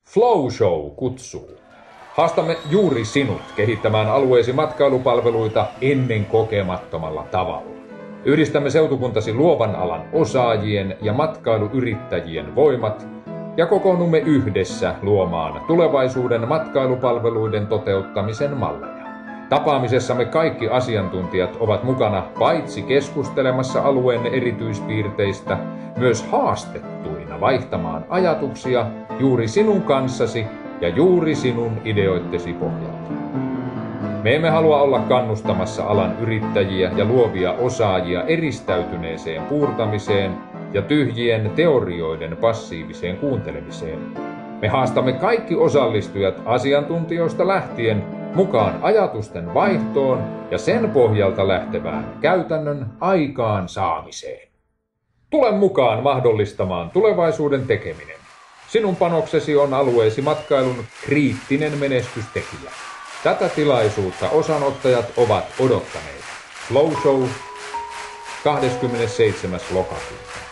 Flow Show kutsuu. Haastamme juuri sinut kehittämään alueesi matkailupalveluita ennen kokemattomalla tavalla. Yhdistämme seutukuntasi luovan alan osaajien ja matkailuyrittäjien voimat ja kokoonnumme yhdessä luomaan tulevaisuuden matkailupalveluiden toteuttamisen malleja. Tapaamisessamme kaikki asiantuntijat ovat mukana paitsi keskustelemassa alueen erityispiirteistä, myös haastettuina vaihtamaan ajatuksia juuri sinun kanssasi ja juuri sinun ideoittesi pohjalta. Me emme halua olla kannustamassa alan yrittäjiä ja luovia osaajia eristäytyneeseen puurtamiseen ja tyhjien teorioiden passiiviseen kuuntelemiseen. Me haastamme kaikki osallistujat asiantuntijoista lähtien mukaan ajatusten vaihtoon ja sen pohjalta lähtevään käytännön aikaan saamiseen. Tule mukaan mahdollistamaan tulevaisuuden tekeminen. Sinun panoksesi on alueesi matkailun kriittinen menestystekijä. Tätä tilaisuutta osanottajat ovat odottaneet. Flow Show 27. lokakuuta.